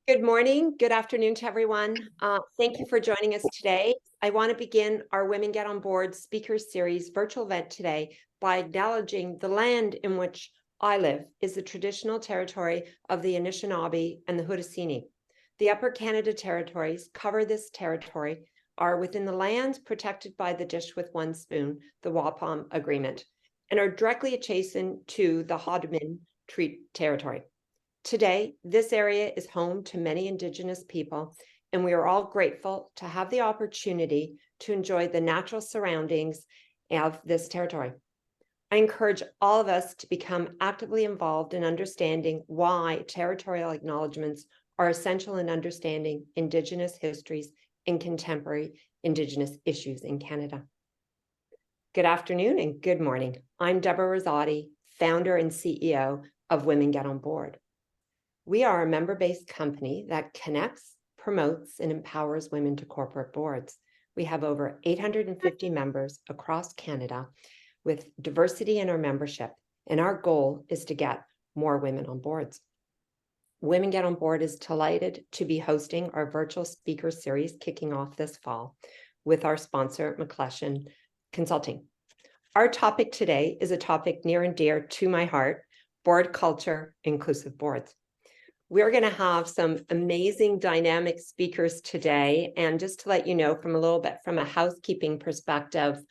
Good morning, good afternoon to everyone. Thank you for joining us today. I want to begin our Women Get on Board speaker series virtual event today by acknowledging the land in which I live is the traditional territory of the Anishinaabe and the Haudenosaunee. The Upper Canada Territories cover this territory are within the lands protected by the Dish with One Spoon, the Waupun Agreement, and are directly adjacent to the Haudenosaunee Treaty Territory. Today, this area is home to many Indigenous people, and we are all grateful to have the opportunity to enjoy the natural surroundings of this territory. I encourage all of us to become actively involved in understanding why territorial acknowledgements are essential in understanding Indigenous histories and contemporary Indigenous issues in Canada. Good afternoon and good morning. I'm Deborah Rosati, founder and CEO of Women Get on Board. We are a member-based company that connects, promotes, and empowers women to corporate boards. We have over 850 members across Canada with diversity in our membership, and our goal is to get more women on boards. Women Get on Board is delighted to be hosting our virtual speaker series kicking off this fall with our sponsor, McClellan Consulting. Our topic today is a topic near and dear to my heart: board culture, inclusive boards. We're going to have some amazing dynamic speakers today. And just to let you know from a housekeeping perspective,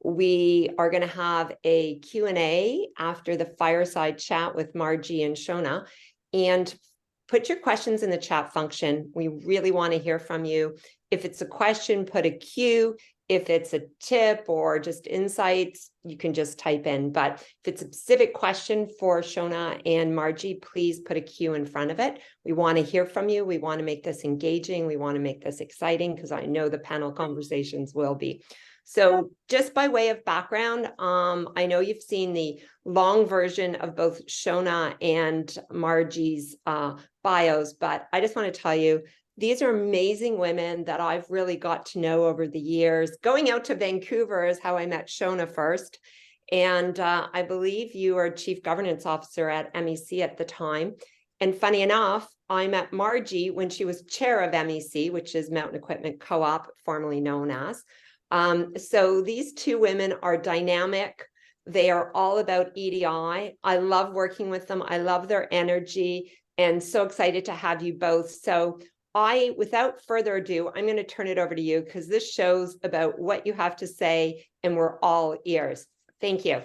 we are going to have a Q&A after the fireside chat with Margie and Shona. And put your questions in the chat function. We really want to hear from you. If it's a question, put a Q. If it's a tip or just insights, you can just type in. But if it's a specific question for Shona and Margie, please put a Q in front of it. We want to hear from you. We want to make this engaging. We want to make this exciting because I know the panel conversations will be. So just by way of background, I know you've seen the long version of both Shona and Margie's bios, but I just want to tell you, these are amazing women that I've really got to know over the years. Going out to Vancouver is how I met Shona first. And I believe you were Chief Governance Officer at MEC at the time. And funny enough, I met Margie when she was chair of MEC, which is Mountain Equipment Co-op, formerly known as. So these two women are dynamic. They are all about EDI. I love working with them. I love their energy and so excited to have you both. So without further ado, I'm going to turn it over to you because this show's about what you have to say and we're all ears. Thank you.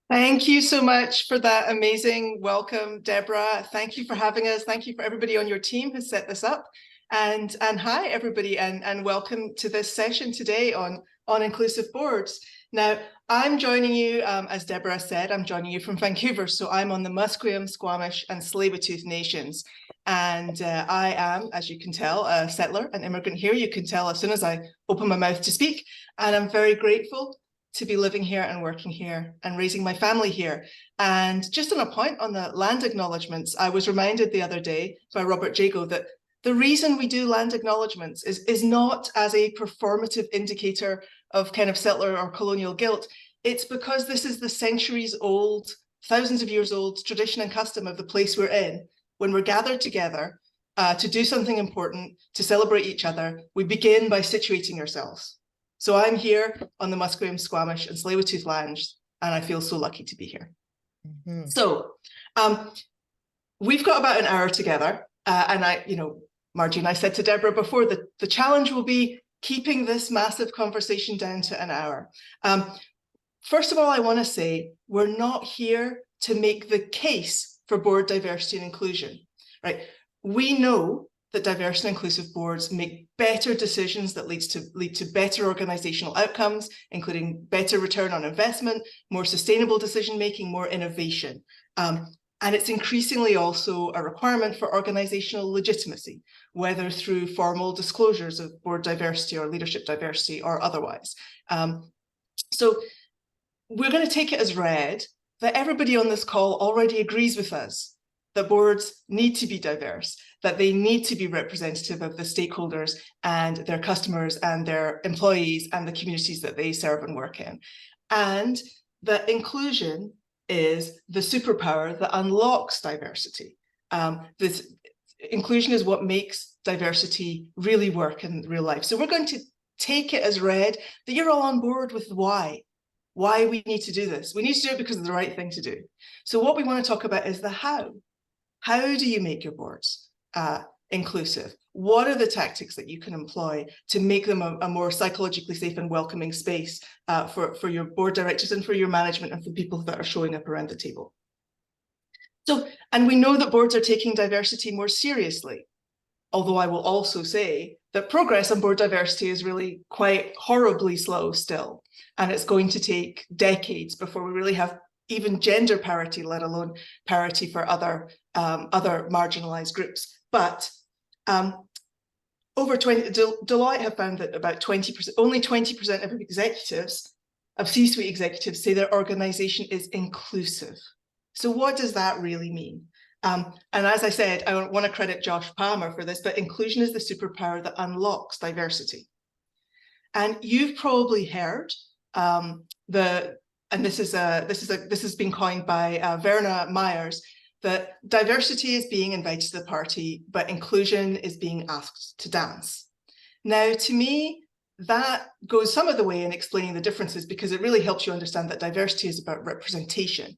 Thank you so much for that amazing welcome, Deborah. Thank you for having us. Thank you for everybody on your team who set this up. And hi, everybody, and welcome to this session today on inclusive boards. Now, I'm joining you, as Deborah said, I'm joining you from Vancouver. So I'm on the Musqueam, Squamish, and Tsleil-Waututh nations. And I am, as you can tell, a settler, an immigrant here. You can tell as soon as I open my mouth to speak. And I'm very grateful to be living here and working here and raising my family here. And just on a point on the land acknowledgements, I was reminded the other day by Robert Jago that the reason we do land acknowledgements is not as a performative indicator of kind of settler or colonial guilt. It's because this is the centuries old, thousands of years old tradition and custom of the place we're in. When we're gathered together to do something important, to celebrate each other, we begin by situating ourselves. So I'm here on the Musqueam, Squamish, and Tsleil-Waututh lands, and I feel so lucky to be here. Mm-hmm. So we've got about an hour together, and Margie and I said to Deborah before that the challenge will be keeping this massive conversation down to an hour. First of all, I want to say we're not here to make the case for board diversity and inclusion, right? We know that diverse and inclusive boards make better decisions that lead to better organizational outcomes, including better return on investment, more sustainable decision-making, more innovation. And it's increasingly also a requirement for organizational legitimacy, whether through formal disclosures of board diversity or leadership diversity or otherwise. So we're going to take it as read that everybody on this call already agrees with us that boards need to be diverse, that they need to be representative of the stakeholders and their customers and their employees and the communities that they serve and work in. And that inclusion is the superpower that unlocks diversity. inclusion is what makes diversity really work in real life. So we're going to take it as read that you're all on board with why we need to do this. We need to do it because it's the right thing to do. So what we want to talk about is the how. How do you make your boards inclusive? What are the tactics that you can employ to make them a more psychologically safe and welcoming space for your board directors and for your management and for people that are showing up around the table? So, and we know that boards are taking diversity more seriously, although I will also say that progress on board diversity is really quite horribly slow still, and it's going to take decades before we really have even gender parity, let alone parity for other marginalized groups. But over 20, Deloitte have found that about 20%, only 20% of executives, of C-suite executives, say their organization is inclusive. So what does that really mean? And as I said, I want to credit Josh Palmer for this, but inclusion is the superpower that unlocks diversity. And you've probably heard and this has been coined by Verna Myers, that diversity is being invited to the party, but inclusion is being asked to dance. Now, to me, that goes some of the way in explaining the differences, because it really helps you understand that diversity is about representation.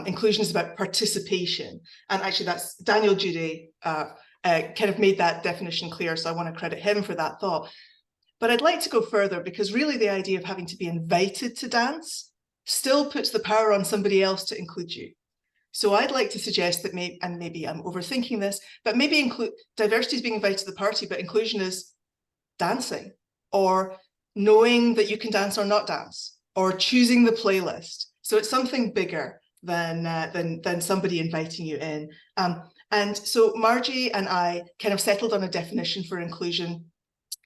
Inclusion is about participation. And actually, that's Daniel Jude kind of made that definition clear. So I want to credit him for that thought. But I'd like to go further, because really the idea of having to be invited to dance still puts the power on somebody else to include you. So I'd like to suggest that maybe I'm overthinking this, but maybe diversity is being invited to the party, but inclusion is dancing, or knowing that you can dance or not dance, or choosing the playlist. So it's something bigger than somebody inviting you in. And so Margie and I kind of settled on a definition for inclusion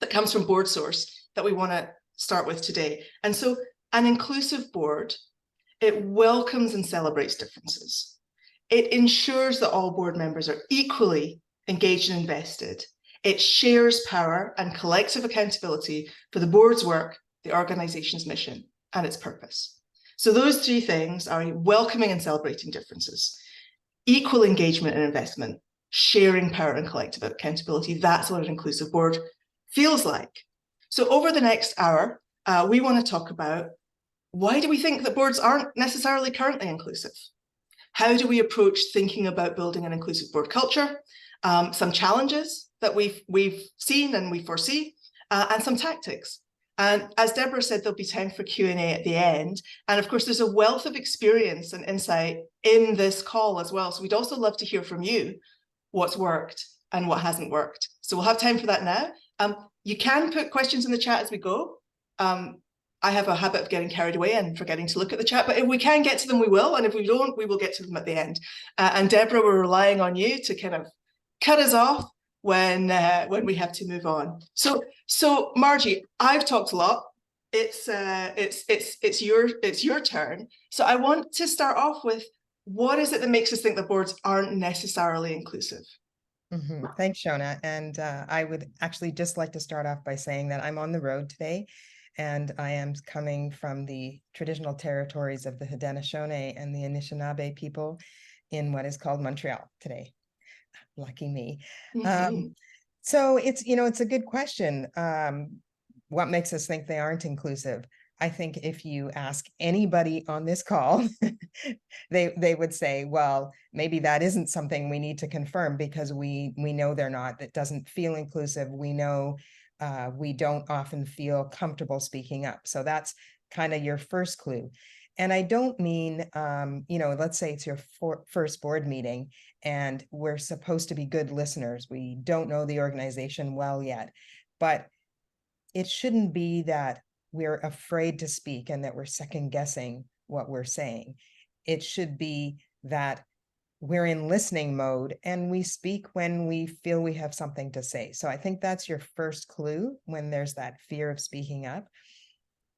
that comes from Board Source that we want to start with today. And so an inclusive board, it welcomes and celebrates differences. It ensures that all board members are equally engaged and invested. It shares power and collective accountability for the board's work, the organization's mission, and its purpose. So those three things are welcoming and celebrating differences, equal engagement and investment, sharing power and collective accountability. That's what an inclusive board feels like. So over the next hour, we want to talk about, why do we think that boards aren't necessarily currently inclusive? How do we approach thinking about building an inclusive board culture? Some challenges that we've seen and we foresee, and some tactics. And as Deborah said, there'll be time for Q&A at the end. And of course, there's a wealth of experience and insight in this call as well. So we'd also love to hear from you what's worked and what hasn't worked. So we'll have time for that now. You can put questions in the chat as we go. I have a habit of getting carried away and forgetting to look at the chat, but if we can get to them, we will. And if we don't, we will get to them at the end. And Deborah, we're relying on you to kind of cut us off when we have to move on. So Margie, I've talked a lot. It's your turn. So I want to start off with, what is it that makes us think that boards aren't necessarily inclusive? Thanks, Shona. And I would actually just like to start off by saying that I'm on the road today, and I am coming from the traditional territories of the Haudenosaunee and the Anishinaabe people in what is called Montreal today. Lucky me. So it's a good question. What makes us think they aren't inclusive? I think if you ask anybody on this call, they would say, well, maybe that isn't something we need to confirm, because we know they're not. It doesn't feel inclusive. We know we don't often feel comfortable speaking up. So that's kind of your first clue. And I don't mean, let's say it's your first board meeting and we're supposed to be good listeners. We don't know the organization well yet, but it shouldn't be that we're afraid to speak and that we're second guessing what we're saying. It should be that we're in listening mode and we speak when we feel we have something to say. So I think that's your first clue when there's that fear of speaking up.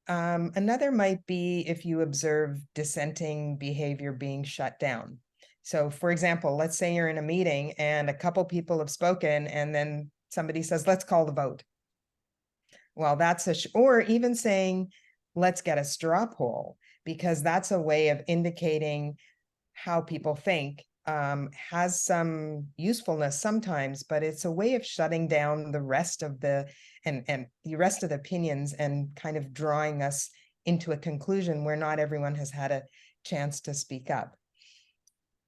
Another might be if you observe dissenting behavior being shut down. So for example, let's say you're in a meeting and a couple people have spoken and then somebody says, let's call the vote. Well, or even saying, let's get a straw poll, because that's a way of indicating how people think has some usefulness sometimes, but it's a way of shutting down the rest of the opinions and kind of drawing us into a conclusion where not everyone has had a chance to speak up.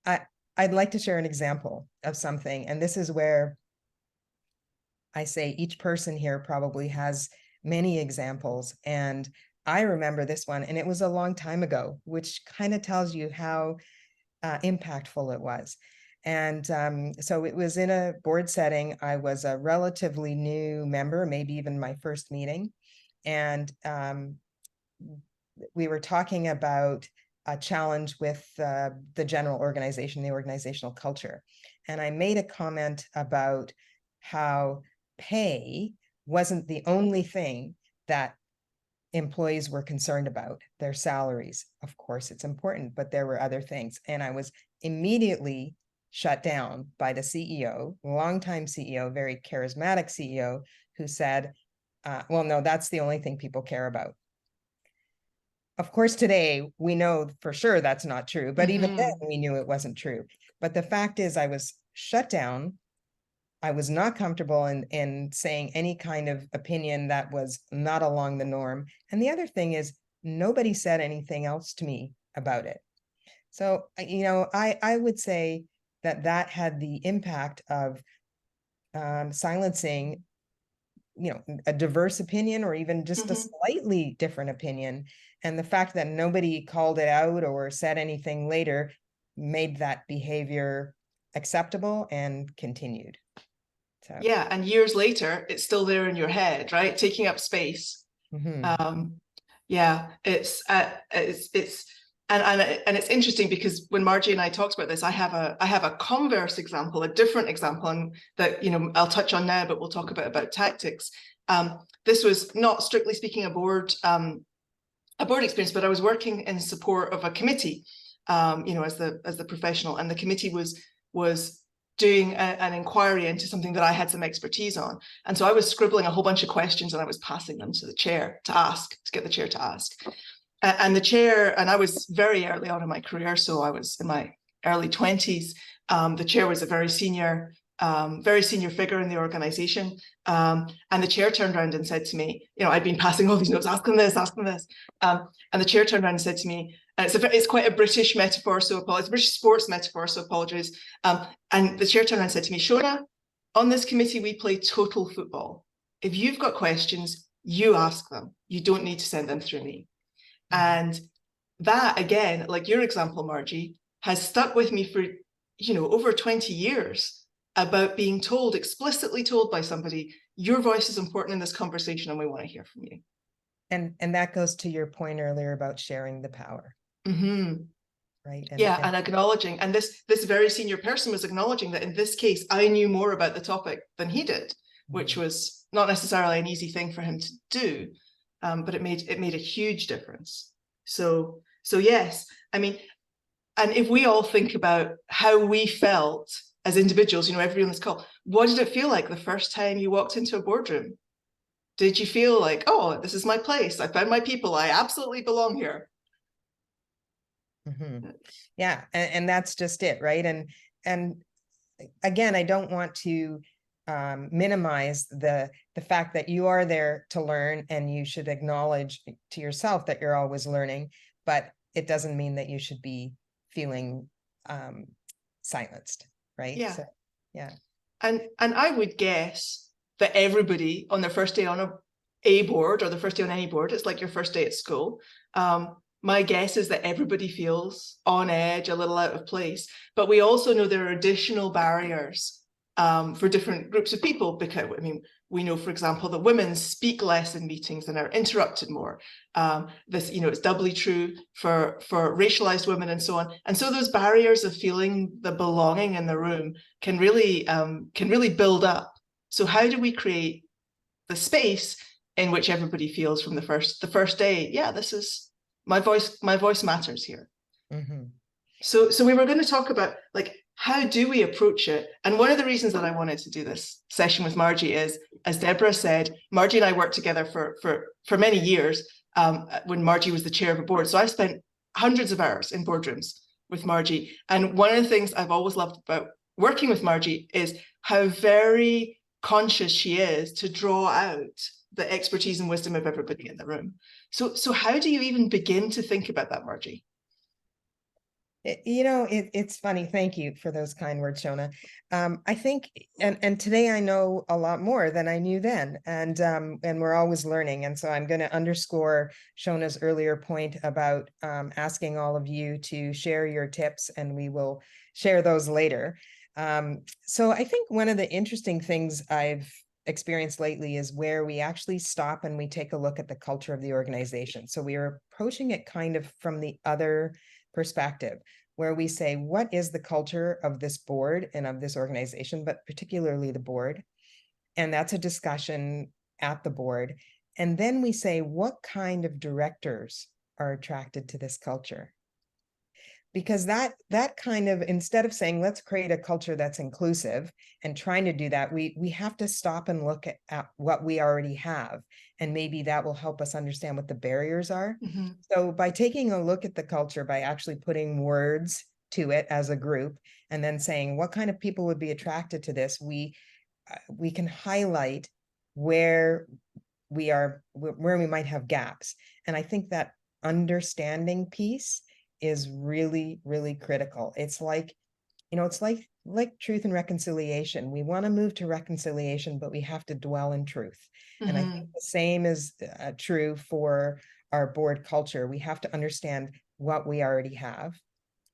I'd like to share an example of something, and this is where I say each person here probably has many examples, and I remember this one, and it was a long time ago, which kind of tells you how impactful it was. And so it was in a board setting. I was a relatively new member, maybe even my first meeting. And we were talking about a challenge with the general organization, the organizational culture. And I made a comment about how pay wasn't the only thing that employees were concerned about. Their salaries, of course, it's important, but there were other things. And I was immediately shut down by the CEO, longtime CEO, very charismatic CEO, who said, well, no, that's the only thing people care about. Of course, today we know for sure that's not true, but even then we knew it wasn't true. But the fact is, I was shut down. I was not comfortable in saying any kind of opinion that was not along the norm. And the other thing is, nobody said anything else to me about it. So, you know, I would say that had the impact of silencing, you know, a diverse opinion or even just a slightly different opinion. And the fact that nobody called it out or said anything later made that behavior acceptable and continued. So. Yeah, and years later, it's still there in your head, right? Taking up space. Yeah, it's it's interesting because when Margie and I talked about this, I have a converse example, a different example, and that, you know, I'll touch on now, but we'll talk about tactics. This was not strictly speaking a board experience, but I was working in support of a committee, you know, as the professional, and the committee was doing an inquiry into something that I had some expertise on. And so I was scribbling a whole bunch of questions and I was passing them to the chair to get the chair to ask. And the chair, and I was very early on in my career, so I was in my early 20s. The chair was a very senior figure in the organization. And the chair turned around and said to me, you know, I'd been passing all these notes, ask them this. And the chair turned around and said to me, and it's quite a British metaphor, so apologies, British sports metaphor, so apologies. And the chair turned around and said to me, Shona, on this committee, we play total football. If you've got questions, you ask them. You don't need to send them through me. And that, again, like your example, Margie, has stuck with me for, you know, over 20 years about being told, explicitly told by somebody, your voice is important in this conversation and we want to hear from you. And that goes to your point earlier about sharing the power. Right. And acknowledging, and this very senior person was acknowledging that in this case, I knew more about the topic than he did, which was not necessarily an easy thing for him to do, but it made a huge difference. So yes, I mean, and if we all think about how we felt as individuals, you know, everyone on this call, what did it feel like the first time you walked into a boardroom? Did you feel like, oh, this is my place, I found my people, I absolutely belong here? Yeah, and that's just it, right? And again, I don't want to minimize the fact that you are there to learn, and you should acknowledge to yourself that you're always learning, but it doesn't mean that you should be feeling silenced, right? Yeah. So, yeah. And I would guess that everybody on their first day on a board, or the first day on any board, it's like your first day at school. My guess is that everybody feels on edge, a little out of place, but we also know there are additional barriers for different groups of people, because, I mean, we know, for example, that women speak less in meetings and are interrupted more. This, you know, it's doubly true for racialized women and so on. And so those barriers of feeling the belonging in the room can really build up. So how do we create the space in which everybody feels from the first day, yeah, this is my voice matters here. So we were going to talk about, like, how do we approach it? And one of the reasons that I wanted to do this session with Margie is, as Deborah said, Margie and I worked together for many years when Margie was the chair of a board. So I spent hundreds of hours in boardrooms with Margie. And one of the things I've always loved about working with Margie is how very conscious she is to draw out the expertise and wisdom of everybody in the room. So how do you even begin to think about that, Margie? It's funny. Thank you for those kind words, Shona. I think, and today I know a lot more than I knew then, and we're always learning. And so I'm going to underscore Shona's earlier point about asking all of you to share your tips, and we will share those later. So I think one of the interesting things I've experienced lately is where we actually stop and we take a look at the culture of the organization. So we are approaching it kind of from the other perspective, where we say, what is the culture of this board and of this organization, but particularly the board? And that's a discussion at the board. And then we say, what kind of directors are attracted to this culture? Because that kind of, instead of saying, let's create a culture that's inclusive and trying to do that, we have to stop and look at what we already have. And maybe that will help us understand what the barriers are. Mm-hmm. So by taking a look at the culture, by actually putting words to it as a group, and then saying, what kind of people would be attracted to this, we can highlight where we might have gaps. And I think that understanding piece is really, really critical. It's like, it's like truth and reconciliation. We want to move to reconciliation, but we have to dwell in truth. Mm-hmm. And I think the same is true for our board culture. We have to understand what we already have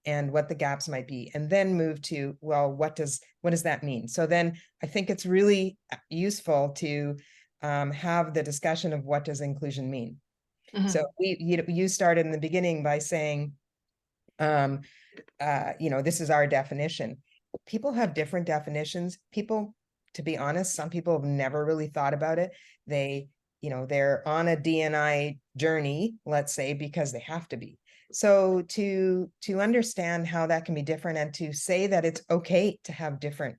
and what the gaps might be, and then move to, well, what does that mean? So then I think it's really useful to have the discussion of what does inclusion mean. Mm-hmm. So you started in the beginning by saying, this is our definition. People have different definitions. People, to be honest, some people have never really thought about it. They're on a D&I journey, let's say, because they have to be. So to understand how that can be different, and to say that it's okay to have different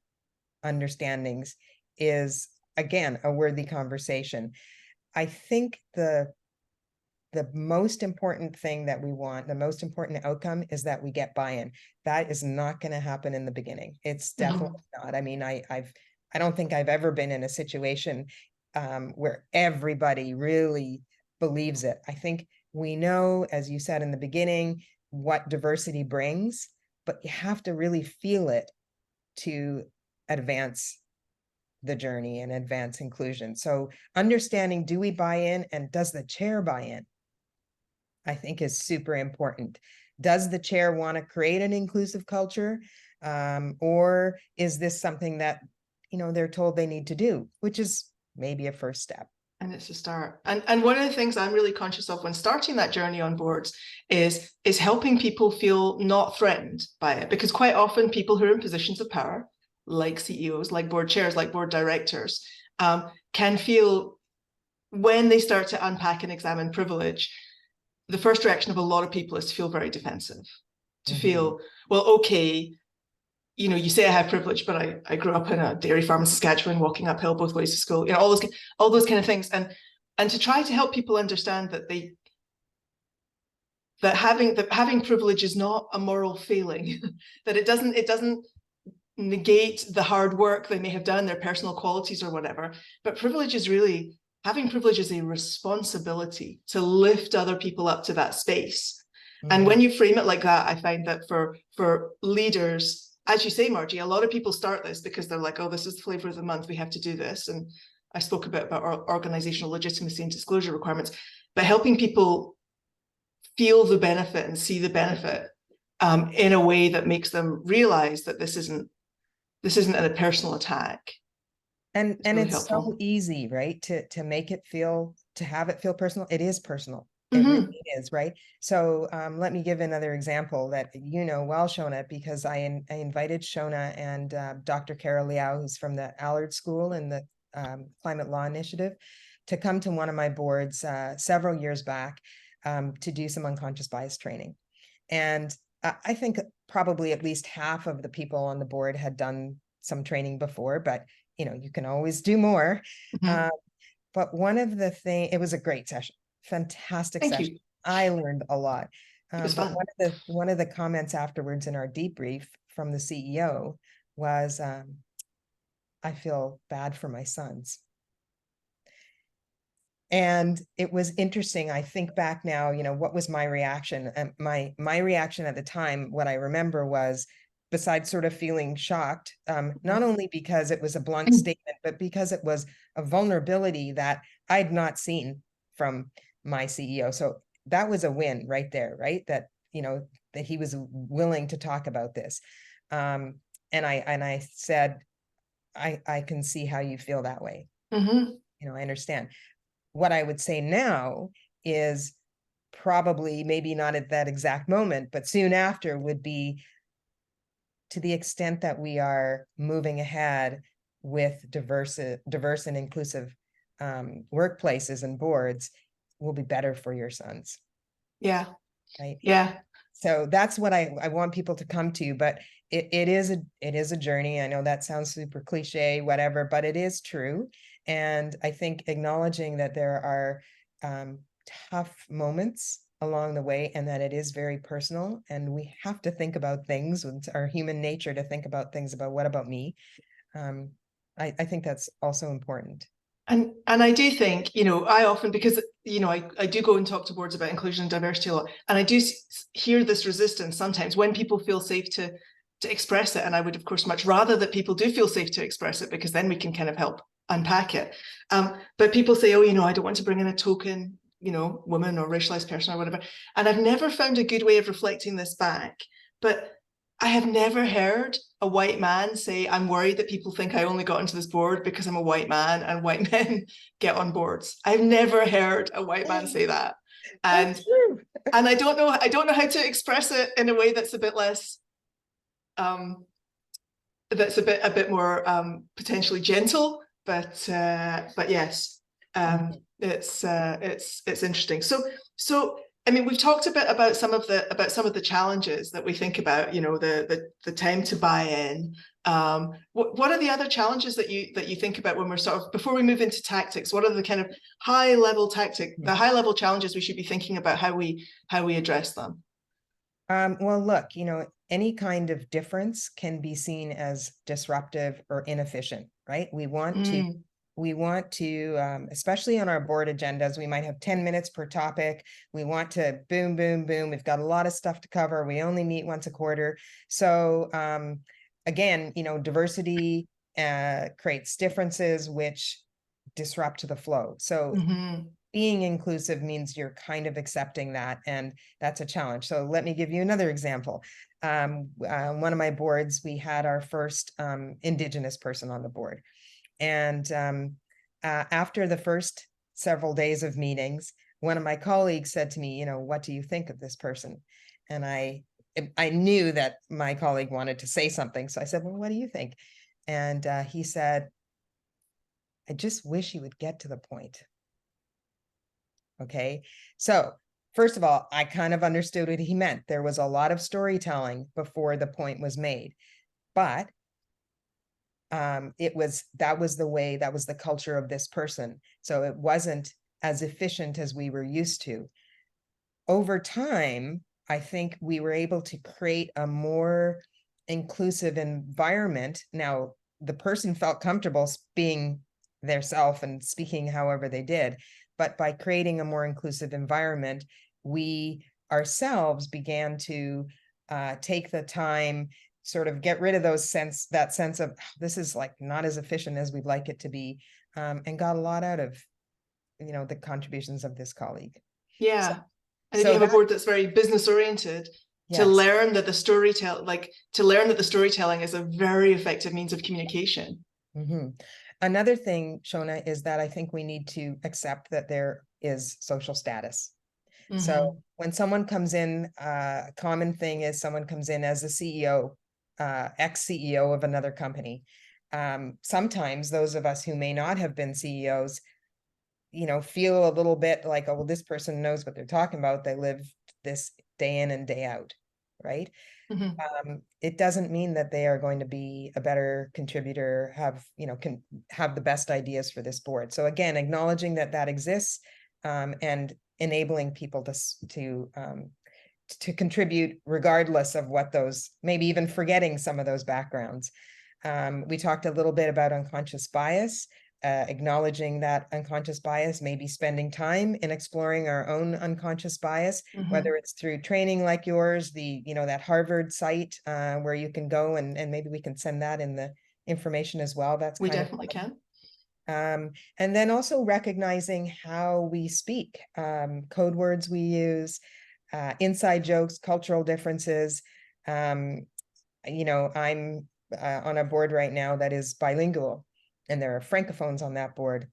understandings, is, again, a worthy conversation. I think the most important thing that we want, the most important outcome, is that we get buy-in. That is not going to happen in the beginning. It's definitely not. I mean, I don't think I've ever been in a situation where everybody really believes it. I think we know, as you said in the beginning, what diversity brings, but you have to really feel it to advance the journey and advance inclusion. So understanding, do we buy in, and does the chair buy in, I think is super important. Does the chair want to create an inclusive culture? Or is this something that, they're told they need to do, which is maybe a first step? And it's a start. And one of the things I'm really conscious of when starting that journey on boards is helping people feel not threatened by it. Because quite often people who are in positions of power, like CEOs, like board chairs, like board directors, can feel, when they start to unpack and examine privilege, the first reaction of a lot of people is to feel very defensive, to feel, well, okay, you say I have privilege, but I grew up in a dairy farm in Saskatchewan, walking uphill both ways to school, all those kind of things. And to try to help people understand that having privilege is not a moral failing, that it doesn't negate the hard work they may have done, their personal qualities or whatever. But having privilege is a responsibility to lift other people up to that space. And when you frame it like that, I find that for leaders, as you say, Margie, a lot of people start this because they're like, oh, this is the flavor of the month, we have to do this. And I spoke a bit about our organizational legitimacy and disclosure requirements, but helping people feel the benefit and see the benefit in a way that makes them realize that this isn't a personal attack. And it's helpful. So easy, right? To make it to have it feel personal. It is personal. It really is, right? So let me give another example that well, Shona, because I invited Shona and Dr. Carol Liao, who's from the Allard School and the Climate Law Initiative, to come to one of my boards several years back to do some unconscious bias training. And I think probably at least half of the people on the board had done some training before, but you can always do more. But one of the things, it was a great session. Fantastic session. I learned a lot. It was But fun. one of the comments afterwards in our debrief from the CEO was, I feel bad for my sons. And it was interesting. I think back now, what was my reaction? And my reaction at the time, what I remember was, besides sort of feeling shocked, not only because it was a blunt statement, but because it was a vulnerability that I'd not seen from my CEO. So that was a win right there, right? That, that he was willing to talk about this. And I said, I can see how you feel that way. I understand. What I would say now is probably, maybe not at that exact moment, but soon after, would be, to the extent that we are moving ahead with diverse and inclusive workplaces and boards, will be better for your sons. Yeah. Right. Yeah. So that's what I want people to come to, but it is a journey. I know that sounds super cliche, whatever, but it is true. And I think acknowledging that there are tough moments along the way, and that it is very personal, and we have to think about things. It's our human nature to think about things about, what about me? I think that's also important. And I do think, I often, because, I do go and talk to boards about inclusion and diversity a lot, and I do hear this resistance sometimes when people feel safe to express it. And I would, of course, much rather that people do feel safe to express it, because then we can kind of help unpack it. But people say, oh, I don't want to bring in a token, woman or racialized person or whatever. And I've never found a good way of reflecting this back. But I have never heard a white man say, I'm worried that people think I only got into this board because I'm a white man and white men get on boards. I've never heard a white man say that. And That's true. and I don't know how to express it in a way that's a bit less that's a bit more potentially gentle, but yes, it's interesting. So I mean, we've talked a bit about some of the challenges that we think about, the time to buy in. What are the other challenges that you think about when we're sort of, before we move into tactics, what are the kind of high level challenges we should be thinking about how we address them? Well, look, any kind of difference can be seen as disruptive or inefficient, right? We want to, especially on our board agendas, we might have 10 minutes per topic. We want to boom, boom, boom. We've got a lot of stuff to cover. We only meet once a quarter. So again, diversity creates differences which disrupt the flow. So being inclusive means you're kind of accepting that, and that's a challenge. So let me give you another example. One of my boards, we had our first Indigenous person on the board. And after the first several days of meetings, one of my colleagues said to me, what do you think of this person? And I knew that my colleague wanted to say something. So I said, well, what do you think? And he said, I just wish he would get to the point. Okay. So first of all, I kind of understood what he meant. There was a lot of storytelling before the point was made, but that was the culture of this person. So it wasn't as efficient as we were used to. Over time, I think we were able to create a more inclusive environment. Now, the person felt comfortable being their self and speaking however they did. But by creating a more inclusive environment, we ourselves began to take the time, sort of get rid of that sense of, this is like not as efficient as we'd like it to be, and got a lot out of, the contributions of this colleague. Yeah. And if you have a board that's very business oriented, to learn that the storytelling is a very effective means of communication. Another thing, Shona, is that I think we need to accept that there is social status. So when someone comes in, a common thing is someone comes in as a CEO, ex-CEO of another company. Sometimes those of us who may not have been CEOs, feel a little bit like, oh, well, this person knows what they're talking about. They live this day in and day out, right? It doesn't mean that they are going to be a better contributor, can have the best ideas for this board. So again, acknowledging that exists, and enabling people to to contribute regardless of what those, maybe even forgetting some of those backgrounds. We talked a little bit about unconscious bias, acknowledging that unconscious bias, maybe spending time in exploring our own unconscious bias, whether it's through training like yours, that Harvard site where you can go and maybe we can send that in the information as well. That's we kind definitely of can. And then also recognizing how we speak, code words we use, inside jokes, cultural differences. I'm on a board right now that is bilingual, and there are francophones on that board.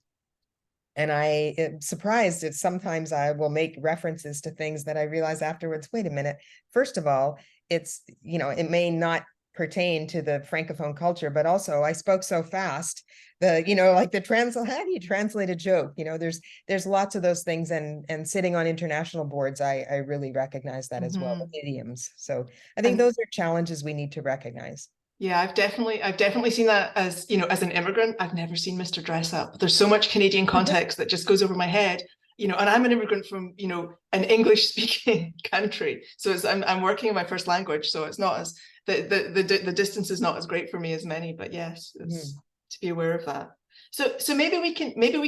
And I am surprised if sometimes I will make references to things that I realize afterwards, wait a minute, first of all, it's, it may not pertain to the francophone culture, but also I spoke so fast, how do you translate a joke? There's lots of those things, and sitting on international boards, I really recognize that as well, the idioms. So I think those are challenges we need to recognize. Yeah, I've definitely seen that as an immigrant. I've never seen Mr. Dress Up. There's so much Canadian context that just goes over my head, and I'm an immigrant from, an English speaking country. So I'm working in my first language. So it's not as, the distance is not as great for me as many, but yes, it's to be aware of that. So maybe we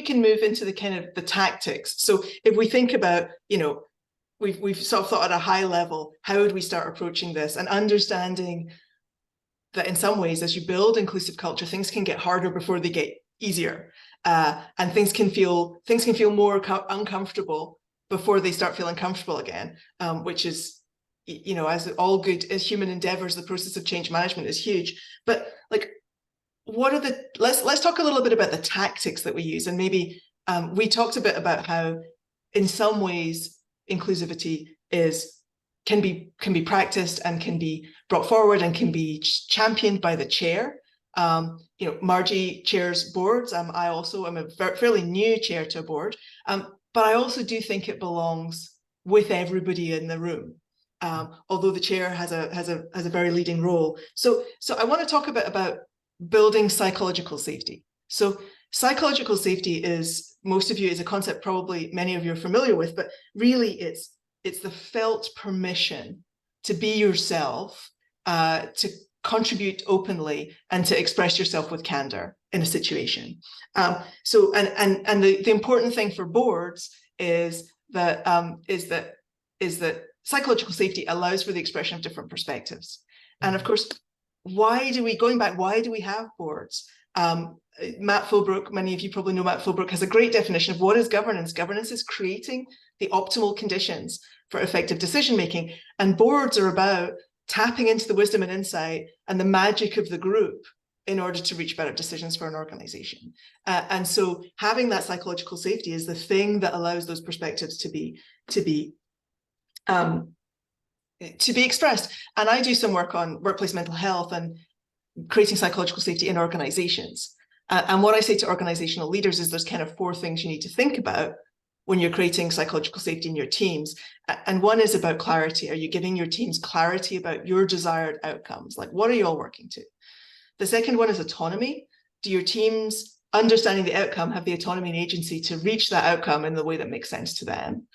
can move into the kind of the tactics. So if we think about, we've sort of thought at a high level, how would we start approaching this and understanding that in some ways, as you build inclusive culture, things can get harder before they get easier, and things can feel more uncomfortable before they start feeling comfortable again, which is, as all good as human endeavors, the process of change management is huge. But like, what are let's talk a little bit about the tactics that we use, and maybe we talked a bit about how, in some ways, inclusivity can be practiced and can be brought forward and can be championed by the chair. Margie chairs boards. I also am a fairly new chair to a board, but I also do think it belongs with everybody in the room, although the chair has a very leading role. So I want to talk a bit about building psychological safety. So psychological safety is a concept probably many of you are familiar with, but really it's the felt permission to be yourself, to contribute openly, and to express yourself with candor in a situation. The important thing for boards is that psychological safety allows for the expression of different perspectives. And of course, why do we have boards? Matt Philbrook, many of you probably know Matt Philbrook, has a great definition of what is governance. Governance is creating the optimal conditions for effective decision-making. And boards are about tapping into the wisdom and insight and the magic of the group in order to reach better decisions for an organization. And so having that psychological safety is the thing that allows those perspectives to be expressed. And I do some work on workplace mental health and creating psychological safety in organizations. And what I say to organizational leaders is there's kind of 4 things you need to think about when you're creating psychological safety in your teams. And one is about clarity. Are you giving your teams clarity about your desired outcomes? Like, what are you all working to? The second one is autonomy. Do your teams, understanding the outcome, have the autonomy and agency to reach that outcome in the way that makes sense to them?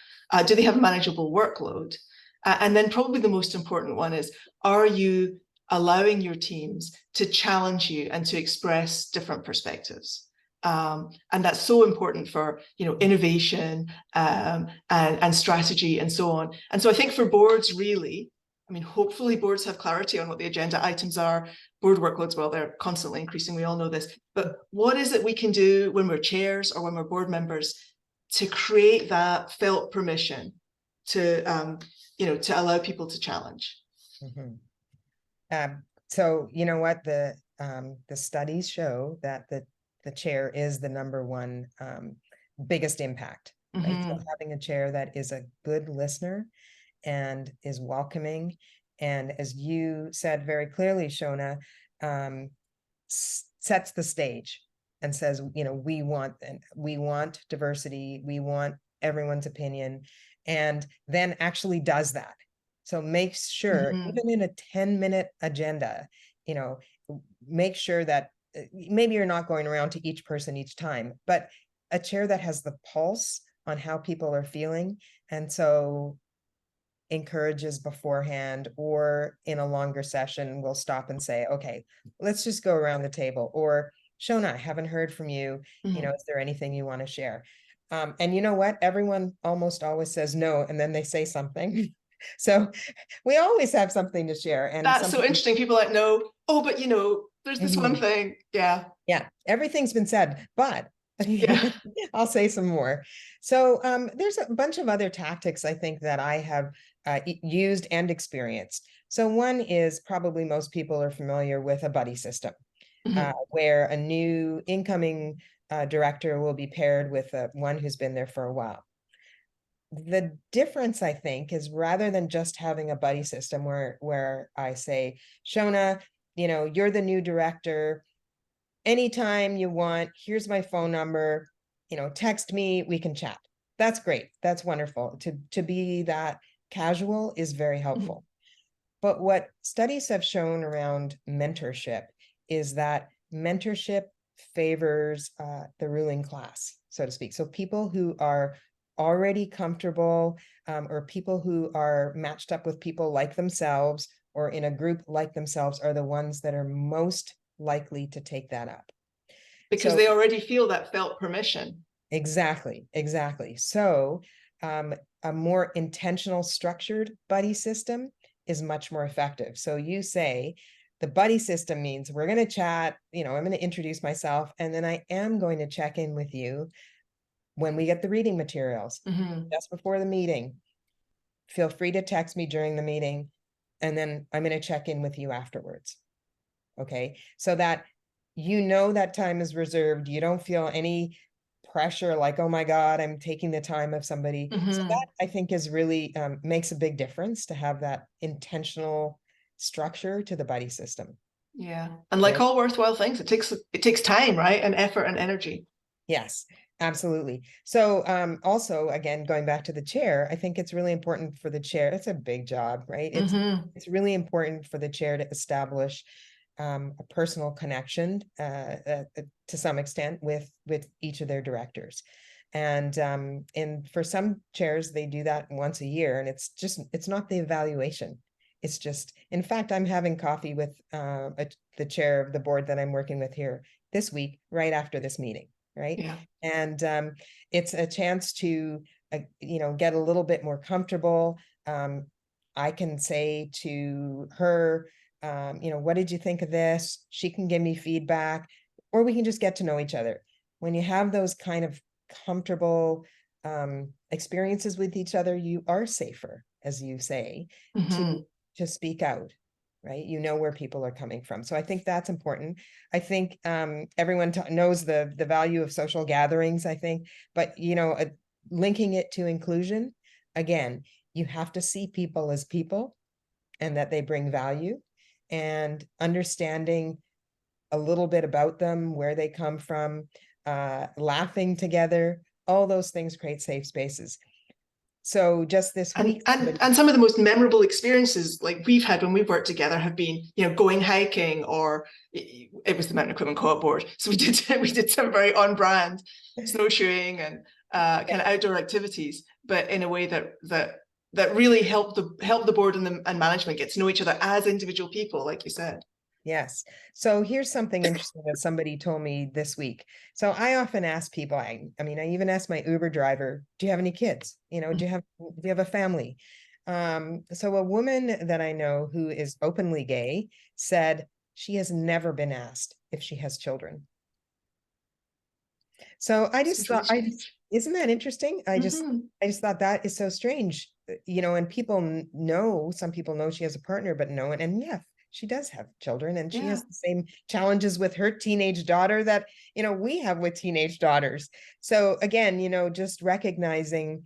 Do they have a manageable workload? And then probably the most important one is, are you allowing your teams to challenge you and to express different perspectives? And that's so important for innovation and strategy and so on. And so I think for boards, really, hopefully boards have clarity on what the agenda items are. Board workloads, well, they're constantly increasing. We all know this. But what is it we can do when we're chairs or when we're board members to create that felt permission to allow people to challenge? So you know what, the studies show that the chair is the number one biggest impact. Right? So having a chair that is a good listener and is welcoming, and as you said very clearly, Shona, sets the stage and says, we want diversity, we want everyone's opinion, and then actually does that. So make sure, even in a 10-minute agenda, make sure that maybe you're not going around to each person each time, but a chair that has the pulse on how people are feeling. And so encourages beforehand, or in a longer session, we'll stop and say, okay, let's just go around the table. Or Shona, I haven't heard from you. You know, is there anything you want to share? And you know what? Everyone almost always says no, and then they say something. So we always have something to share. And That's so interesting. People like, no, oh, but you know, there's this one thing. Yeah. Yeah, everything's been said, but Yeah. I'll say some more. So there's a bunch of other tactics I think that I have used and experienced. So one is, probably most people are familiar with, a buddy system, where a new incoming director will be paired with one who's been there for a while. The difference, I think, is rather than just having a buddy system where I say, Shona, you know, you're the new director. Anytime you want, here's my phone number, you know, text me, we can chat. That's great. That's wonderful. To be that casual is very helpful. But what studies have shown around mentorship is that mentorship favors the ruling class, so to speak. So people who are already comfortable, or people who are matched up with people like themselves, or in a group like themselves, are the ones that are most likely to take that up. Because they already feel that felt permission. Exactly. So a more intentional, structured buddy system is much more effective. So you say, the buddy system means we're going to chat, you know, I'm going to introduce myself, and then I am going to check in with you when we get the reading materials, just before the meeting. Feel free to text me during the meeting, and then I'm going to check in with you afterwards. Okay, so that you know that time is reserved. You don't feel any pressure like, oh my God, I'm taking the time of somebody. So that, I think, is really makes a big difference, to have that intentional structure to the buddy system. Yeah, and like all worthwhile things, it takes time, right, and effort and energy. Yes, absolutely. So also, again, going back to the chair, I think it's really important for the chair. It's a big job, right? It's really important for the chair to establish a personal connection to some extent with each of their directors. And for some chairs, they do that once a year, and it's not the evaluation. It's just, in fact, I'm having coffee with the chair of the board that I'm working with here this week, right after this meeting, right? Yeah. And it's a chance to, you know, get a little bit more comfortable. I can say to her, you know, what did you think of this? She can give me feedback, or we can just get to know each other. When you have those kind of comfortable experiences with each other, you are safer, as you say, to speak out, right? You know where people are coming from. So I think that's important. I think everyone knows the value of social gatherings, I think, but, you know, linking it to inclusion, again, you have to see people as people, and that they bring value, and understanding a little bit about them, where they come from, laughing together, all those things create safe spaces. So just this week, and some of the most memorable experiences like we've had when we've worked together have been, you know, going hiking, or it was the Mountain Equipment Co-op board, so we did some very on-brand snowshoeing and kind of outdoor activities, but in a way that really helped the board and management get to know each other as individual people, like you said. Yes. So here's something interesting that somebody told me this week. So I often ask people, I mean, I even asked my Uber driver, do you have any kids? You know, do you have a family? So a woman that I know who is openly gay said she has never been asked if she has children. So I just thought, isn't that interesting? I just thought that is so strange, you know, and people know, some people know she has a partner, but no one, and yeah, she does have children, and she has the same challenges with her teenage daughter that, you know, we have with teenage daughters. So again, you know, just recognizing,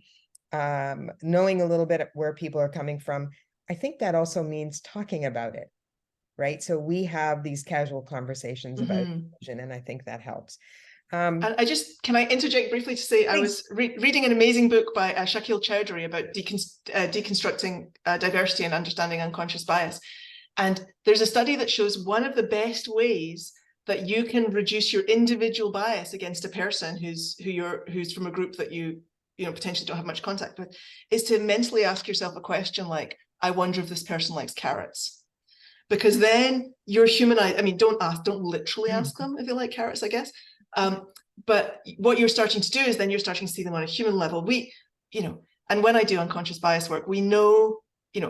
knowing a little bit of where people are coming from. I think that also means talking about it, right? So we have these casual conversations about inclusion, and I think that helps. And can I interject briefly to say, I was reading an amazing book by Shakil Chowdhury about deconstructing diversity and understanding unconscious bias. And there's a study that shows one of the best ways that you can reduce your individual bias against a person who's from a group that you potentially don't have much contact with, is to mentally ask yourself a question like, I wonder if this person likes carrots. Because then you're humanized. I mean, don't literally ask them if they like carrots, I guess. But what you're starting to do is then you're starting to see them on a human level. And when I do unconscious bias work, we know,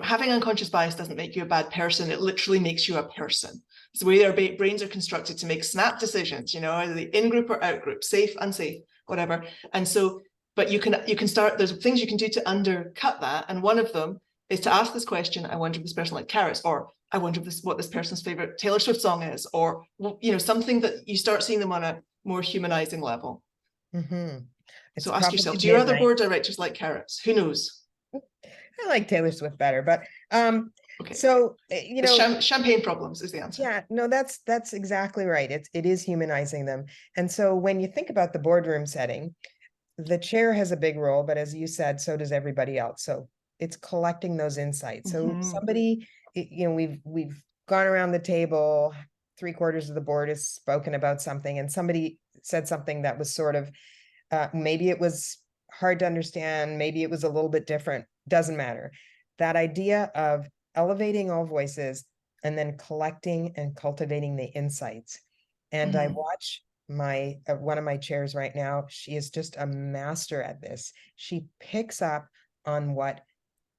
having unconscious bias doesn't make you a bad person. It literally makes you a person. It's the way our brains are constructed to make snap decisions, either the in-group or out-group, safe, unsafe, whatever. And so, but you can start, there's things you can do to undercut that. And one of them is to ask this question, I wonder if this person likes carrots, or I wonder what this person's favorite Taylor Swift song is, or, something that you start seeing them on a more humanizing level. So ask yourself, do your other board directors like carrots? Who knows? I like Taylor Swift better, but okay. So champagne problems is the answer. Yeah, no, that's exactly right. It is humanizing them. And so when you think about the boardroom setting, the chair has a big role, but as you said, so does everybody else. So it's collecting those insights. So somebody, we've gone around the table, 3/4 of the board has spoken about something, and somebody said something that was sort of, maybe it was hard to understand, maybe it was a little bit different, doesn't matter. That idea of elevating all voices and then collecting and cultivating the insights. And I watch one of my chairs right now. She is just a master at this. She picks up on what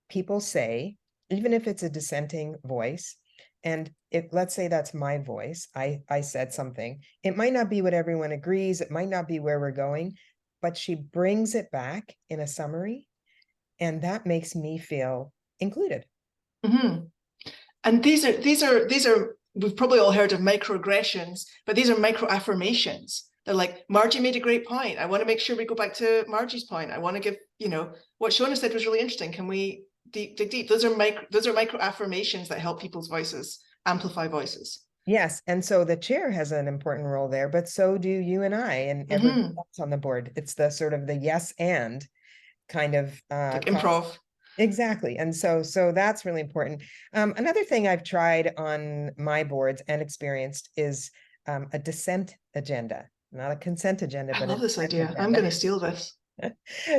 people say, even if it's a dissenting voice. And let's say that's my voice, I said something. It might not be what everyone agrees. It might not be where we're going, but she brings it back in a summary. And that makes me feel included. And these are, we've probably all heard of microaggressions, but these are micro affirmations. They're like, Margie made a great point. I want to make sure we go back to Margie's point. I want to give, what Shona said was really interesting. Can we dig deep? Those are micro affirmations that help people's voices, amplify voices. Yes. And so the chair has an important role there, but so do you and I and everyone else on the board. It's the sort of the yes and kind of like improv. Exactly. And so that's really important. Another thing I've tried on my boards and experienced is a dissent agenda, not a consent agenda. I love this idea. I'm going to steal this.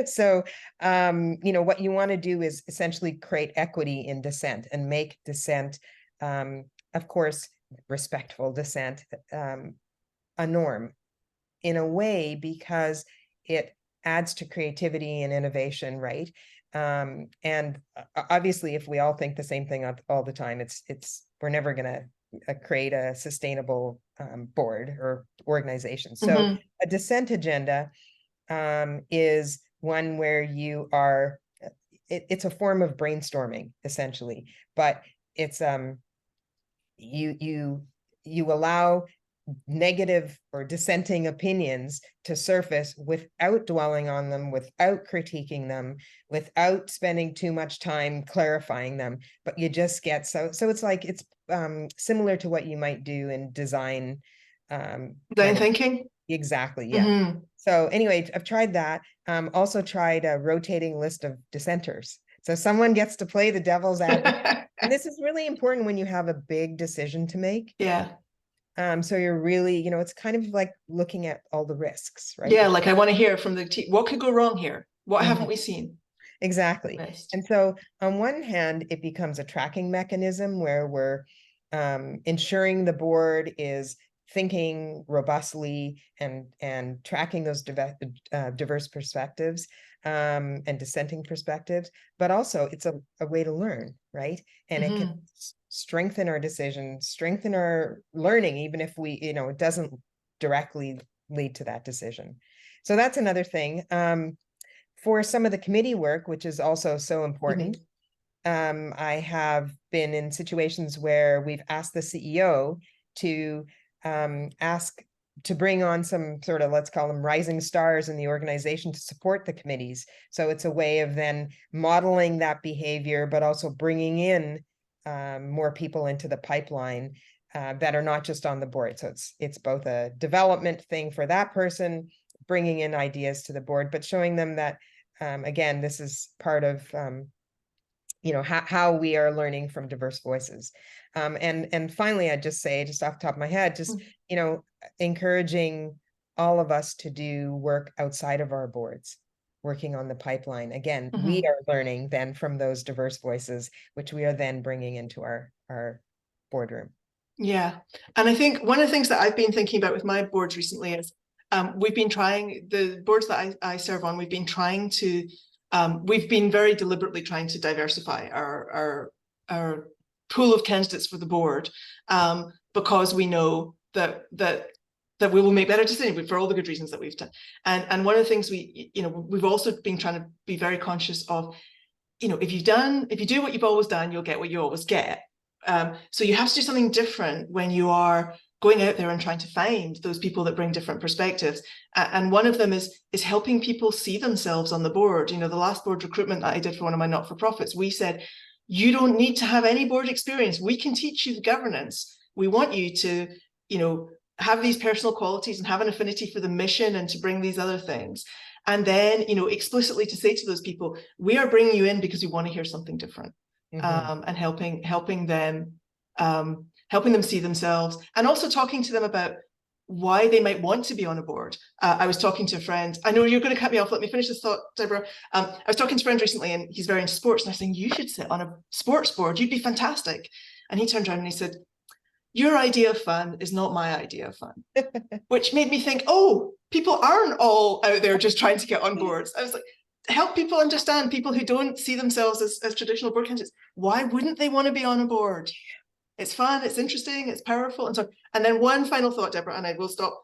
So, what you want to do is essentially create equity in dissent and make dissent, of course, respectful dissent, a norm in a way, because it adds to creativity and innovation, right? And obviously, if we all think the same thing all the time, we're never going to create a sustainable board or organization. So a dissent agenda is one where you are, it's a form of brainstorming essentially, but it's you allow negative or dissenting opinions to surface without dwelling on them, without critiquing them, without spending too much time clarifying them, but you just get so it's like it's similar to what you might do in design thinking. Exactly, yeah. So anyway, I've tried that. Also tried a rotating list of dissenters, so someone gets to play the devil's advocate. And this is really important when you have a big decision to make. Yeah. So you're really, it's kind of like looking at all the risks, right? Yeah, like I want to hear from the team, what could go wrong here? What haven't we seen? Exactly. And so on one hand, it becomes a tracking mechanism where we're ensuring the board is thinking robustly and tracking those diverse perspectives and dissenting perspectives, but also it's a way to learn, right? And it can strengthen our decisions, strengthen our learning, even if it doesn't directly lead to that decision. So that's another thing. For some of the committee work, which is also so important, I have been in situations where we've asked the CEO to ask to bring on some sort of, let's call them rising stars in the organization to support the committees. So it's a way of then modeling that behavior, but also bringing in more people into the pipeline that are not just on the board. So it's both a development thing for that person, bringing in ideas to the board, but showing them that, again, this is part of how we are learning from diverse voices. And finally, I'd just say, just off the top of my head, just, encouraging all of us to do work outside of our boards, working on the pipeline. Again, we Mhm. are learning then from those diverse voices, which we are then bringing into our boardroom. Yeah. And I think one of the things that I've been thinking about with my boards recently is we've been trying, the boards that I serve on, we've been trying to, we've been very deliberately trying to diversify our pool of candidates for the board, because we know that we will make better decisions for all the good reasons that we've done. And one of the things we've also been trying to be very conscious of, if you do what you've always done, you'll get what you always get. So you have to do something different when you are going out there and trying to find those people that bring different perspectives. And one of them is helping people see themselves on the board. The last board recruitment that I did for one of my not-for-profits, we said, you don't need to have any board experience. We can teach you the governance. We want you to, have these personal qualities and have an affinity for the mission and to bring these other things. And then, explicitly to say to those people, we are bringing you in because we want to hear something different. And helping them see themselves, and also talking to them about why they might want to be on a board. I was talking to a friend. I know you're going to cut me off. Let me finish this thought, Deborah. I was talking to a friend recently, and he's very into sports, and I was saying, you should sit on a sports board. You'd be fantastic. And he turned around and he said, your idea of fun is not my idea of fun. Which made me think, oh, people aren't all out there just trying to get on boards. I was like, help people understand, people who don't see themselves as traditional board candidates, why wouldn't they want to be on a board? It's fun, it's interesting, it's powerful, and so on. And then one final thought, Deborah, and I will stop.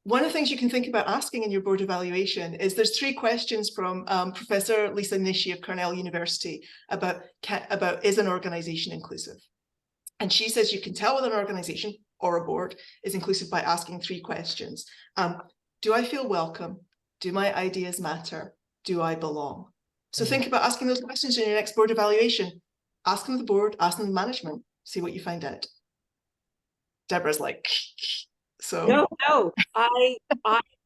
One of the things you can think about asking in your board evaluation is there's 3 questions from Professor Lisa Nishi of Cornell University about is an organization inclusive? And she says you can tell whether an organization or a board is inclusive by asking 3 questions. Do I feel welcome? Do my ideas matter? Do I belong? So think about asking those questions in your next board evaluation. Ask them the board, ask them the management, see what you find out. Deborah's like, so. No, I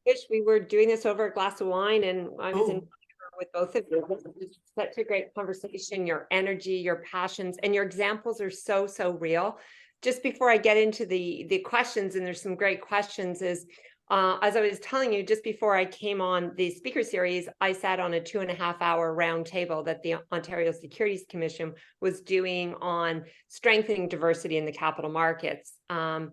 wish we were doing this over a glass of wine and I was in with both of you. This is such a great conversation. Your energy, your passions, and your examples are so real. Just before I get into the questions, and there's some great questions, is as I was telling you, just before I came on the speaker series, I sat on a 2.5-hour round table that the Ontario Securities Commission was doing on strengthening diversity in the capital markets. And,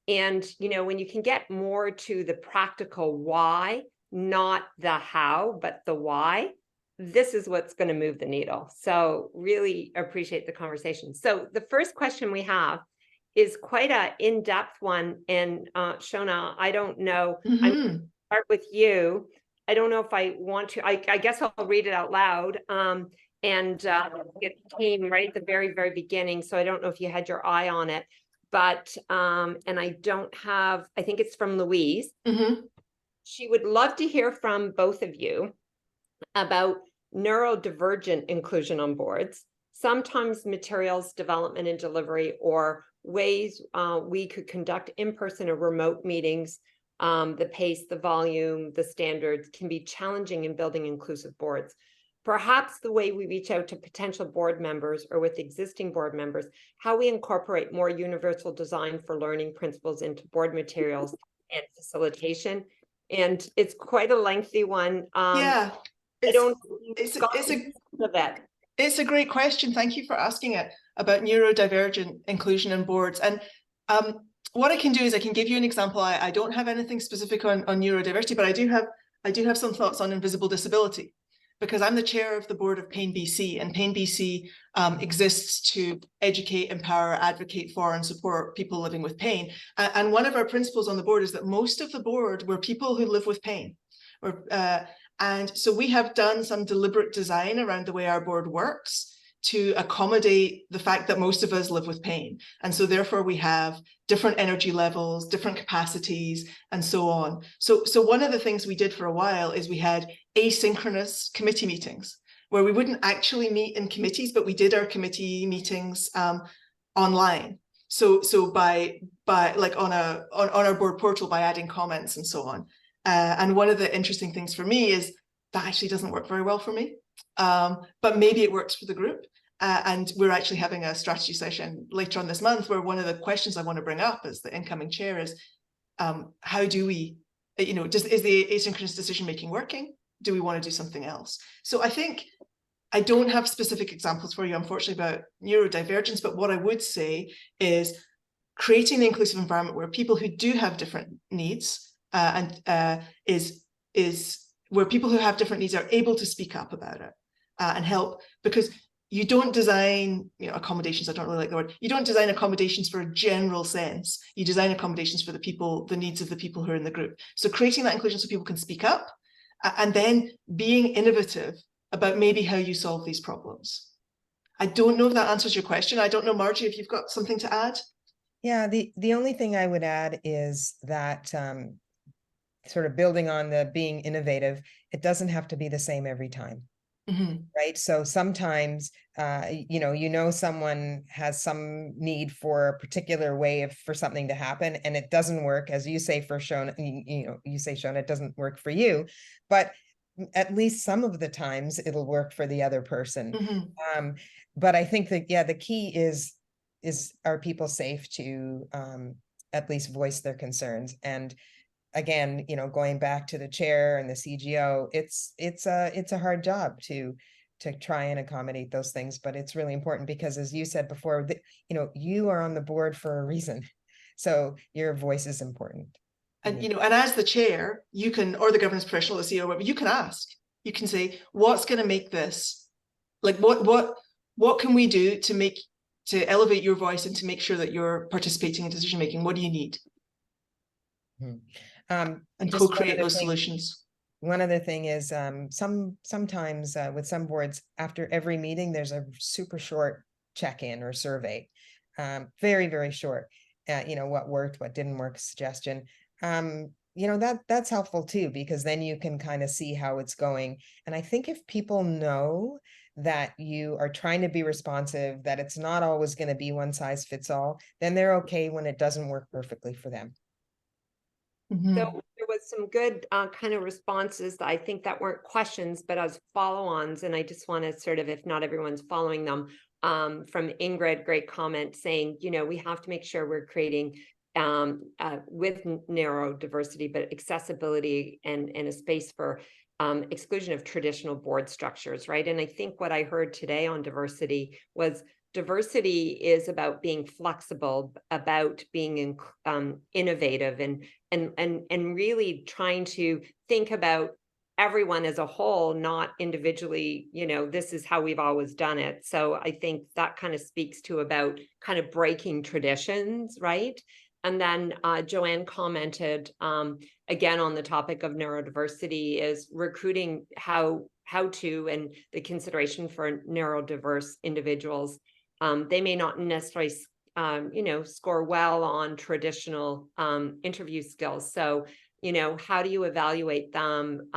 when you can get more to the practical why, not the how, but the why, this is what's going to move the needle. So really appreciate the conversation. So the first question we have is quite an in-depth one. And Shona, I don't know, I'm going to start with you. I don't know if I want to, I guess I'll read it out loud. It came right at the very beginning. So I don't know if you had your eye on it, but, and I don't have, I think it's from Louise. She would love to hear from both of you about neurodivergent inclusion on boards, sometimes materials development and delivery, or ways we could conduct in-person or remote meetings. The pace, the volume, the standards can be challenging in building inclusive boards. Perhaps the way we reach out to potential board members or with existing board members, how we incorporate more universal design for learning principles into board materials and facilitation. And it's quite a lengthy one. Yeah, it's a great question. Thank you for asking it about neurodivergent inclusion in boards. And what I can do is I can give you an example. I don't have anything specific on neurodiversity, but I do have some thoughts on invisible disability, because I'm the chair of the board of Pain BC, and Pain BC exists to educate, empower, advocate for, and support people living with pain. And one of our principles on the board is that most of the board were people who live with pain. And so we have done some deliberate design around the way our board works to accommodate the fact that most of us live with pain. And so therefore we have different energy levels, different capacities, and so on. So one of the things we did for a while is we had asynchronous committee meetings where we wouldn't actually meet in committees, but we did our committee meetings online. So by like on our board portal, by adding comments and so on. And one of the interesting things for me is that actually doesn't work very well for me. But maybe it works for the group. And we're actually having a strategy session later on this month where one of the questions I want to bring up as the incoming chair is, how do we, is the asynchronous decision making working? do we want to do something else? So I think I don't have specific examples for you, unfortunately, about neurodivergence, but what I would say is creating the inclusive environment where people who do have different needs is where people who have different needs are able to speak up about it and help, because you don't design, accommodations. I don't really like the word. You don't design accommodations for a general sense. You design accommodations for the needs of the people who are in the group. So creating that inclusion so people can speak up, and then being innovative about maybe how you solve these problems. I don't know if that answers your question. I don't know, Margie, if you've got something to add. Yeah, the only thing I would add is that sort of building on the being innovative, it doesn't have to be the same every time. Right. So sometimes, someone has some need for a particular way for something to happen, and it doesn't work, as you say, for Shona, you say, Shona, it doesn't work for you, but at least some of the times it'll work for the other person. But I think that, the key is are people safe to at least voice their concerns? And again, going back to the chair and the CGO, it's a hard job to try and accommodate those things, but it's really important because, as you said before, you are on the board for a reason, so your voice is important. And and as the chair, you can, or the governance professional, the CEO, whatever, you can ask. You can say, what's going to make this, like, what can we do to elevate your voice and to make sure that you're participating in decision making? What do you need? And co-create those solutions. One other thing is sometimes with some boards, after every meeting, there's a super short check-in or survey, very, very short. What worked, what didn't work, suggestion. That's helpful too, because then you can kind of see how it's going. And I think if people know that you are trying to be responsive, that it's not always going to be one size fits all, then they're okay when it doesn't work perfectly for them. So there was some good kind of responses that I think that weren't questions, but as follow-ons. And I just want to sort of, if not everyone's following them, from Ingrid, great comment saying, we have to make sure we're creating with neurodiversity, but accessibility and a space for exclusion of traditional board structures, right? And I think what I heard today on diversity was diversity is about being flexible, about being innovative, and really trying to think about everyone as a whole, not individually, this is how we've always done it. So I think that kind of speaks to about kind of breaking traditions, right? And then Joanne commented again on the topic of neurodiversity is recruiting how to, and the consideration for neurodiverse individuals. They may not necessarily, score well on traditional interview skills. So, how do you evaluate them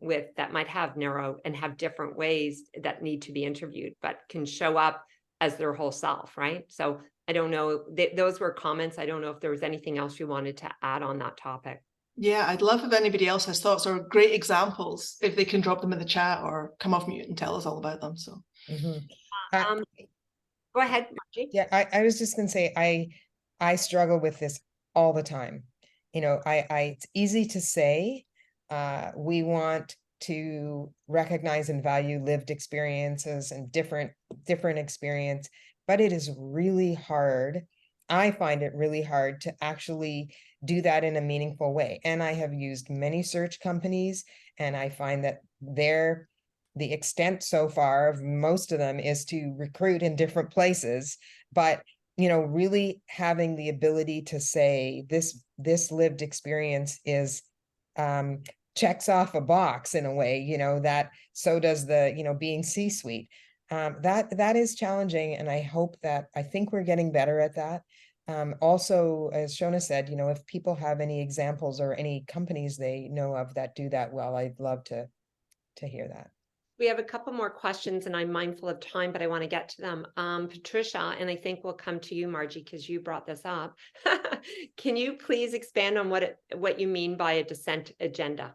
with that might have neuro and have different ways that need to be interviewed, but can show up as their whole self, right? So I don't know, those were comments. I don't know if there was anything else you wanted to add on that topic. Yeah, I'd love if anybody else has thoughts or great examples, if they can drop them in the chat or come off mute and tell us all about them. So go ahead, Margie. Yeah, I was just going to say, I struggle with this all the time. It's easy to say we want to recognize and value lived experiences and different experience, but it is really hard. I find it really hard to actually do that in a meaningful way. And I have used many search companies, and I find that the extent so far of most of them is to recruit in different places, but really having the ability to say this lived experience is checks off a box in a way, that so does the being C-suite. That is challenging, and I think we're getting better at that. Also, as Shona said, if people have any examples or any companies they know of that do that well, I'd love to hear that. We have a couple more questions, and I'm mindful of time, but I want to get to them. Patricia, and I think we'll come to you, Margie, because you brought this up. Can you please expand on what you mean by a dissent agenda?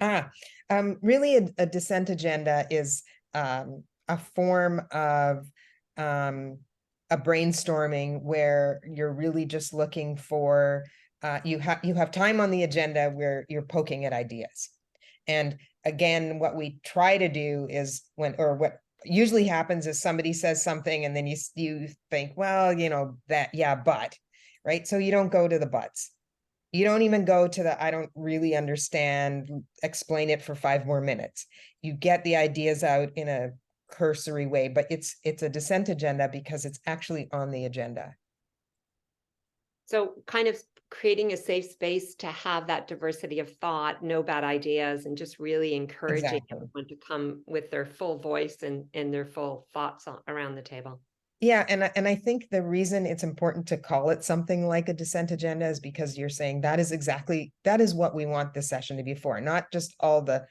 Really, a dissent agenda is a form of a brainstorming where you're really just looking for you have time on the agenda where you're poking at ideas. And again, what we try to do is what usually happens is somebody says something and then you think, well, but, right? So you don't go to the buts. You don't even go to the, I don't really understand, explain it for 5 more minutes. You get the ideas out in a cursory way, but it's a dissent agenda because it's actually on the agenda. So kind of creating a safe space to have that diversity of thought, no bad ideas, and just really encouraging Exactly. everyone to come with their full voice and their full thoughts around the table. Yeah, and I think the reason it's important to call it something like a dissent agenda is because you're saying that is what we want this session to be for, not just all the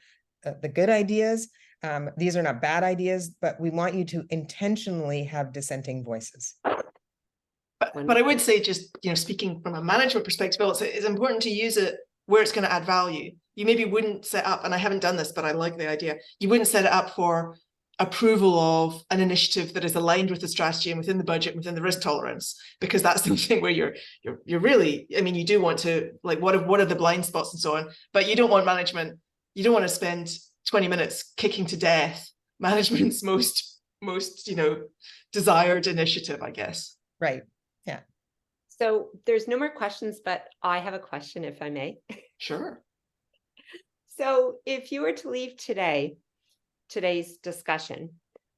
good ideas. These are not bad ideas, but we want you to intentionally have dissenting voices. But I would say, just speaking from a management perspective, it's important to use it where it's going to add value. You maybe wouldn't set up, and I haven't done this, but I like the idea. You wouldn't set it up for approval of an initiative that is aligned with the strategy and within the budget, within the risk tolerance, because that's something where you're really, I mean, you do want to, like, what are the blind spots and so on, but you don't want management. You don't want to spend 20 minutes kicking to death management's most desired initiative, I guess. Right. Yeah. So there's no more questions, but I have a question, if I may. Sure. So if you were to leave today's discussion,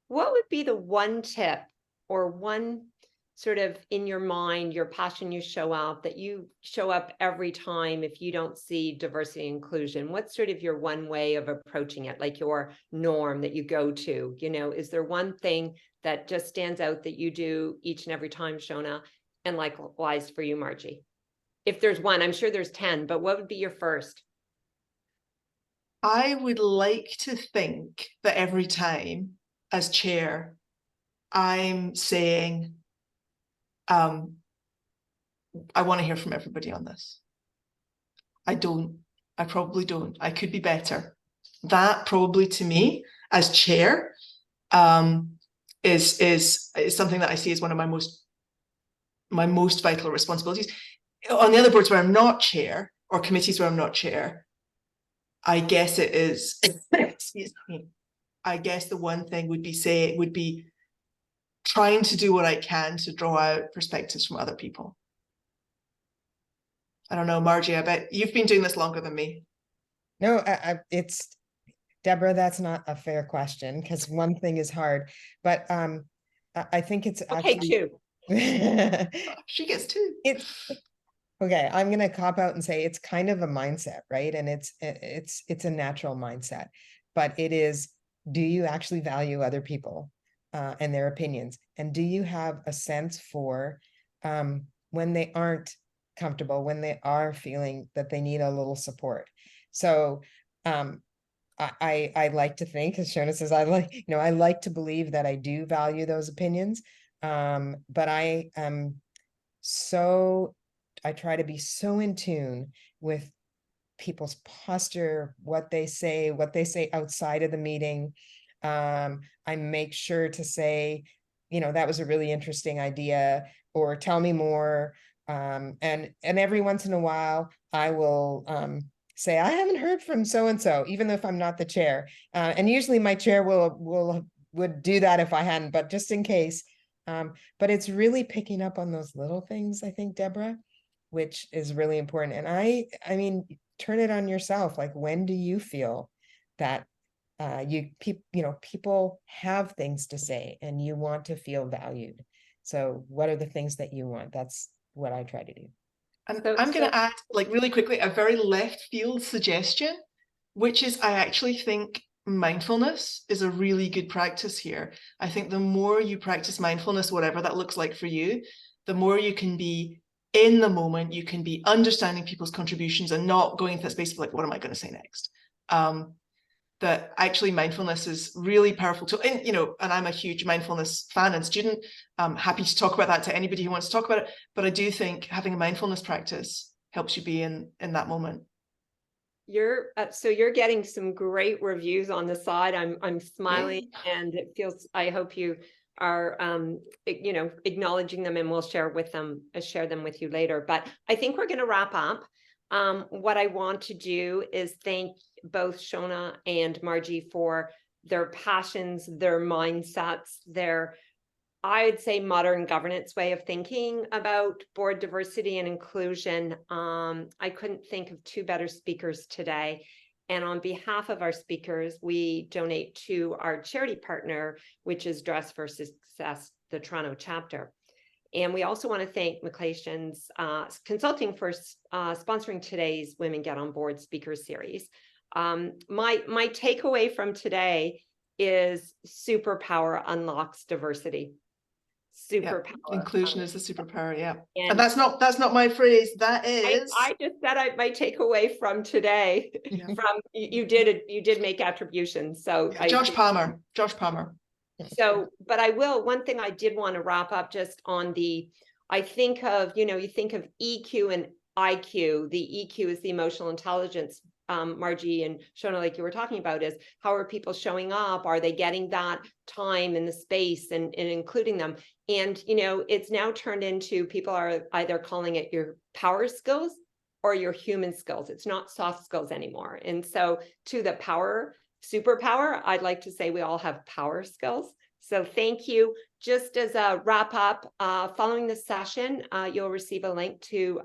what would be the one tip or one sort of in your mind, your passion you show out that you show up every time if you don't see diversity and inclusion? What's sort of your one way of approaching it, like your norm that you go to? Is there one thing that just stands out that you do each and every time, Shona? And likewise for you, Margie. If there's one, I'm sure there's 10, but what would be your first? I would like to think that every time as chair, I'm saying, I want to hear from everybody on this. I probably don't. I could be better. That probably, to me as chair, is something that I see as one of my most vital responsibilities. On the other boards where I'm not chair, or committees where I'm not chair, I guess it is, excuse me, I guess the one thing would be trying to do what I can to draw out perspectives from other people. I don't know, Margie, I bet you've been doing this longer than me. No, it's Deborah, that's not a fair question because one thing is hard, but I think it's actually two. She gets two. Okay, I'm gonna cop out and say it's kind of a mindset, right? And it's a natural mindset, but it is, do you actually value other people and their opinions? And do you have a sense for when they aren't comfortable, when they are feeling that they need a little support? So I like to think, as Shona says, I like to believe that I do value those opinions. But I try to be so in tune with people's posture, what they say outside of the meeting. I make sure to say, that was a really interesting idea, or tell me more. And every once in a while, I will say, I haven't heard from so-and-so, even if I'm not the chair. And usually my chair would do that if I hadn't, but just in case. But it's really picking up on those little things, I think, Deborah, which is really important. And I mean, turn it on yourself. Like, when do you feel that people have things to say and you want to feel valued? So what are the things that you want? That's what I try to do. And I'm going to add, like, really quickly, a very left field suggestion, which is, I actually think mindfulness is a really good practice here. I think the more you practice mindfulness, whatever that looks like for you, the more you can be in the moment, you can be understanding people's contributions and not going into that space of like, what am I going to say next? That actually mindfulness is really powerful tool. And, and I'm a huge mindfulness fan and student. I'm happy to talk about that to anybody who wants to talk about it. But I do think having a mindfulness practice helps you be in that moment. So you're getting some great reviews on the side. I'm smiling, and it feels, I hope you are acknowledging them, and we'll share them with you later. But I think we're going to wrap up. What I want to do is thank both Shona and Margie for their passions, their mindsets, their, I'd say, modern governance way of thinking about board diversity and inclusion. I couldn't think of two better speakers today. And on behalf of our speakers, we donate to our charity partner, which is Dress for Success, the Toronto chapter. And we also want to thank McClations Consulting for sponsoring today's Women Get on Board speaker series. My takeaway from today is superpower unlocks diversity. Superpower. Inclusion is the superpower, yeah. And And that's not my phrase. That is. I just said my takeaway from today. Yeah. From you did make attribution. So Yeah, Josh Palmer. So, but I will, one thing I did want to wrap up just on I think of, you think of EQ and IQ. The EQ is the emotional intelligence, Margie and Shona, like you were talking about, is how are people showing up? Are they getting that time and the space and including them? And, it's now turned into, people are either calling it your power skills or your human skills. It's not soft skills anymore. And so to the superpower, I'd like to say we all have power skills. So thank you. Just as a wrap up, following this session, you'll receive a link to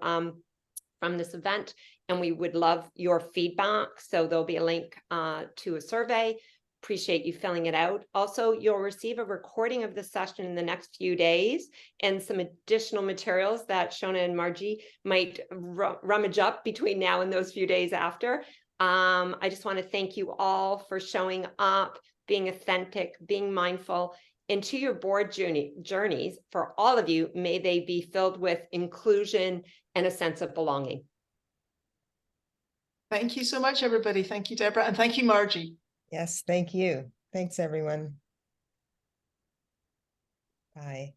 from this event, and we would love your feedback. So there'll be a link to a survey. Appreciate you filling it out. Also, you'll receive a recording of the session in the next few days and some additional materials that Shona and Margie might rummage up between now and those few days after. I just want to thank you all for showing up, being authentic, being mindful, and to your board journeys, for all of you, may they be filled with inclusion and a sense of belonging. Thank you so much, everybody. Thank you, Deborah. And thank you, Margie. Yes, thank you. Thanks, everyone. Bye.